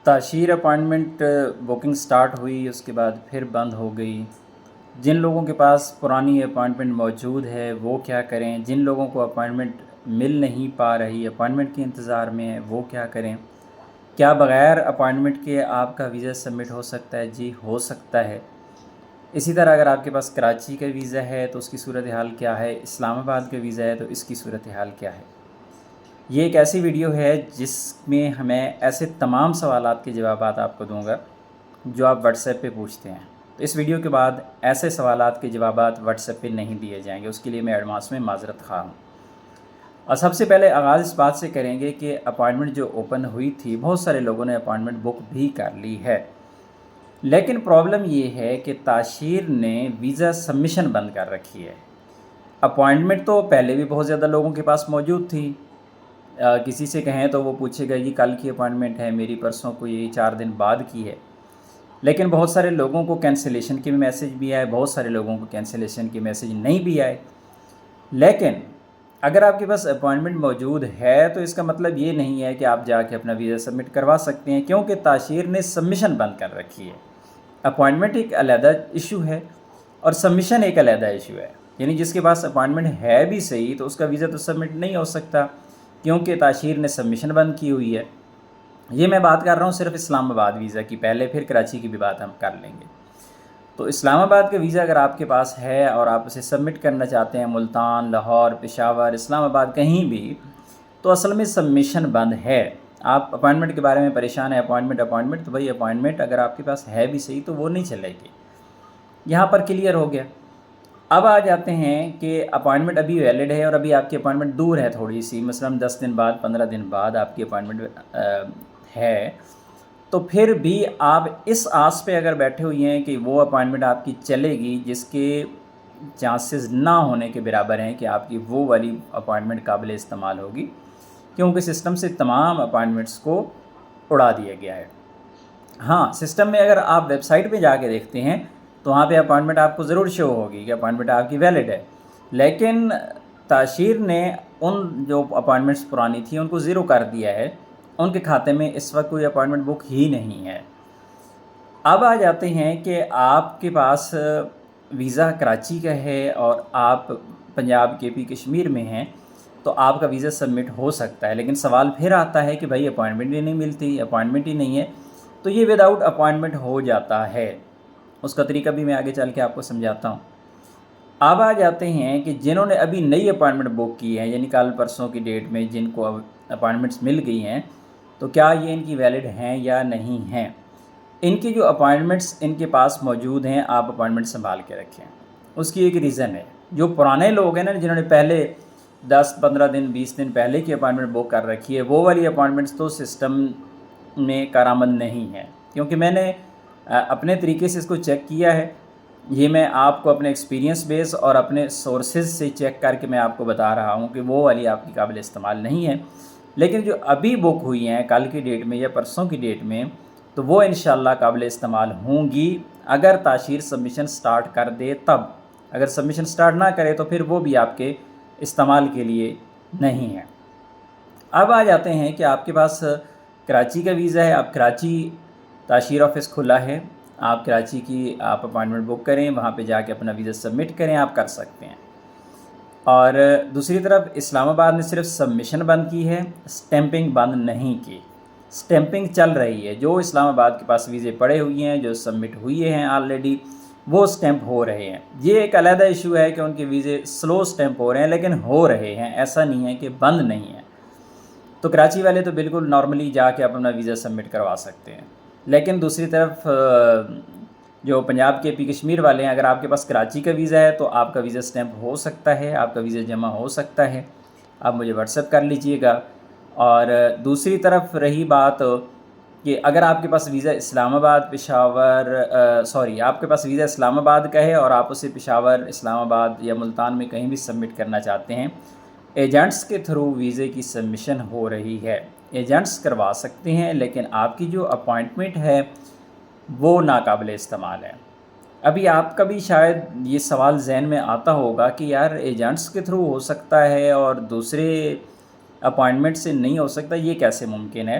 تاشیر appointment booking start ہوئی، اس کے بعد پھر بند ہو گئی۔ جن لوگوں کے پاس پرانی اپائنٹمنٹ موجود ہے وہ کیا کریں؟ جن لوگوں کو اپائنٹمنٹ مل نہیں پا رہی، اپائنٹمنٹ کے انتظار میں ہے، وہ کیا کریں؟ کیا بغیر اپائنٹمنٹ کے آپ کا ویزا سبمٹ ہو سکتا ہے؟ جی ہو سکتا ہے۔ اسی طرح اگر آپ کے پاس کراچی کا ویزا ہے تو اس کی صورتحال کیا ہے؟ اسلام آباد کا ویزا ہے تو اس کی صورتحال کیا ہے؟ یہ ایک ایسی ویڈیو ہے جس میں ہمیں ایسے تمام سوالات کے جوابات آپ کو دوں گا جو آپ واٹس ایپ پہ پوچھتے ہیں۔ تو اس ویڈیو کے بعد ایسے سوالات کے جوابات واٹس ایپ پہ نہیں دیے جائیں گے، اس کے لیے میں ایڈوانس میں معذرت خواہ ہوں۔ اور سب سے پہلے آغاز اس بات سے کریں گے کہ اپائنٹمنٹ جو اوپن ہوئی تھی، بہت سارے لوگوں نے اپائنٹمنٹ بک بھی کر لی ہے، لیکن پرابلم یہ ہے کہ تاشیر نے ویزا سبمیشن بند کر رکھی ہے۔ اپائنٹمنٹ تو پہلے بھی بہت زیادہ لوگوں کے پاس موجود تھی، کسی سے کہیں تو وہ پوچھے گا یہ کل کی اپائنٹمنٹ ہے، میری پرسوں کو یہ 4 دن بعد کی ہے، لیکن بہت سارے لوگوں کو کینسلیشن کے میسج بھی آئے، بہت سارے لوگوں کو کینسلیشن کے میسج نہیں بھی آئے۔ لیکن اگر آپ کے پاس اپائنٹمنٹ موجود ہے تو اس کا مطلب یہ نہیں ہے کہ آپ جا کے اپنا ویزا سبمٹ کروا سکتے ہیں، کیونکہ تاشیر نے سبمیشن بند کر رکھی ہے۔ اپائنٹمنٹ ایک علیحدہ ایشو ہے اور سبمیشن ایک علیحدہ ایشو ہے، یعنی جس کے پاس اپائنٹمنٹ ہے بھی صحیح تو اس کا ویزا تو سبمٹ نہیں ہو سکتا، کیونکہ تاشیر نے سبمیشن بند کی ہوئی ہے۔ یہ میں بات کر رہا ہوں صرف اسلام آباد ویزا کی، پہلے پھر کراچی کی بھی بات ہم کر لیں گے۔ تو اسلام آباد کا ویزا اگر آپ کے پاس ہے اور آپ اسے سبمٹ کرنا چاہتے ہیں ملتان، لاہور، پشاور، اسلام آباد کہیں بھی، تو اصل میں سبمیشن بند ہے۔ آپ اپائنٹمنٹ کے بارے میں پریشان ہیں، اپائنٹمنٹ تو بھائی اپائنٹمنٹ اگر آپ کے پاس ہے بھی صحیح تو وہ نہیں چلے گی۔ یہاں پر کلیئر ہو گیا۔ اب آ جاتے ہیں کہ اپائنٹمنٹ ابھی ویلڈ ہے اور ابھی آپ کی اپائنٹمنٹ دور ہے تھوڑی سی، مثلاً 10 دن بعد، 15 دن بعد آپ کی اپائنٹمنٹ ہے، تو پھر بھی آپ اس آس پہ اگر بیٹھے ہوئے ہیں کہ وہ اپائنٹمنٹ آپ کی چلے گی، جس کے چانسز نہ ہونے کے برابر ہیں کہ آپ کی وہ والی اپائنٹمنٹ قابل استعمال ہوگی، کیونکہ سسٹم سے تمام اپائنٹمنٹس کو اڑا دیا گیا ہے۔ ہاں، سسٹم میں اگر آپ ویب سائٹ پہ جا کے دیکھتے ہیں تو وہاں پہ اپائنٹمنٹ آپ کو ضرور شو ہوگی کہ اپائنٹمنٹ آپ کی ویلڈ ہے، لیکن تاشیر نے ان جو اپائنٹمنٹس پرانی تھیں ان کو زیرو کر دیا ہے، ان کے کھاتے میں اس وقت کوئی اپائنٹمنٹ بک ہی نہیں ہے۔ اب آ جاتے ہیں کہ آپ کے پاس ویزا کراچی کا ہے اور آپ پنجاب، کے پی، کشمیر میں ہیں، تو آپ کا ویزا سبمٹ ہو سکتا ہے، لیکن سوال پھر آتا ہے کہ بھائی اپائنٹمنٹ ہی نہیں ملتی، اپائنٹمنٹ ہی نہیں ہے، تو یہ وداؤٹ اپائنٹمنٹ ہو جاتا ہے۔ اس کا طریقہ بھی میں آگے چل کے آپ کو سمجھاتا ہوں۔ اب آ جاتے ہیں کہ جنہوں نے ابھی نئی اپائنٹمنٹ بک کی ہے، یعنی کل پرسوں کی ڈیٹ میں جن کو اپائنٹمنٹس مل گئی ہیں، تو کیا یہ ان کی ویلڈ ہیں یا نہیں ہیں؟ ان کی جو اپائنٹمنٹس ان کے پاس موجود ہیں، آپ اپائنٹمنٹ سنبھال کے رکھیں۔ اس کی ایک ریزن ہے، جو پرانے لوگ ہیں نا جنہوں نے پہلے 10، 15 دن، 20 دن پہلے کی اپائنٹمنٹ بک کر رکھی ہے، وہ والی اپائنٹمنٹس تو سسٹم میں کارآمد نہیں ہے، کیونکہ میں نے اپنے طریقے سے اس کو چیک کیا ہے۔ یہ میں آپ کو اپنے ایکسپیرینس بیس اور اپنے سورسز سے چیک کر کے میں آپ کو بتا رہا ہوں کہ وہ والی آپ کی قابل استعمال نہیں ہے، لیکن جو ابھی بک ہوئی ہیں کل کی ڈیٹ میں یا پرسوں کی ڈیٹ میں، تو وہ انشاءاللہ قابل استعمال ہوں گی اگر تاشیر سبمیشن سٹارٹ کر دے تب۔ اگر سبمیشن سٹارٹ نہ کرے تو پھر وہ بھی آپ کے استعمال کے لیے نہیں ہے۔ اب آ جاتے ہیں کہ آپ کے پاس کراچی کا ویزا ہے، آپ کراچی تاشیر آفس کھلا ہے، آپ کراچی کی آپ اپائنٹمنٹ بک کریں، وہاں پہ جا کے اپنا ویزا سبمٹ کریں، آپ کر سکتے ہیں۔ اور دوسری طرف اسلام آباد نے صرف سبمیشن بند کی ہے، اسٹیمپنگ بند نہیں کی۔ اسٹیمپنگ چل رہی ہے، جو اسلام آباد کے پاس ویزے پڑے ہوئے ہیں، جو سبمٹ ہوئے ہیں آلریڈی، وہ اسٹیمپ ہو رہے ہیں۔ یہ ایک علیحدہ ایشو ہے کہ ان کے ویزے سلو اسٹیمپ ہو رہے ہیں، لیکن ہو رہے ہیں، ایسا نہیں ہے کہ بند نہیں ہے۔ تو کراچی والے تو بالکل نارملی جا کے اپنا ویزا سبمٹ کروا سکتے ہیں، لیکن دوسری طرف جو پنجاب، کے پی، کشمیر والے ہیں، اگر آپ کے پاس کراچی کا ویزا ہے تو آپ کا ویزا اسٹیمپ ہو سکتا ہے، آپ کا ویزا جمع ہو سکتا ہے، آپ مجھے واٹس ایپ کر لیجئے گا۔ اور دوسری طرف رہی بات کہ اگر آپ کے پاس ویزا اسلام آباد، پشاور، آپ کے پاس ویزا اسلام آباد کا ہے اور آپ اسے پشاور، اسلام آباد یا ملتان میں کہیں بھی سبمٹ کرنا چاہتے ہیں، ایجنٹس کے تھرو ویزے کی سبمیشن ہو رہی ہے، ایجنٹس کروا سکتے ہیں، لیکن آپ کی جو اپائنٹمنٹ ہے وہ ناقابل استعمال ہے۔ ابھی آپ کا بھی شاید یہ سوال ذہن میں آتا ہوگا کہ یار ایجنٹس کے تھرو ہو سکتا ہے اور دوسرے اپائنٹمنٹ سے نہیں ہو سکتا، یہ کیسے ممکن ہے؟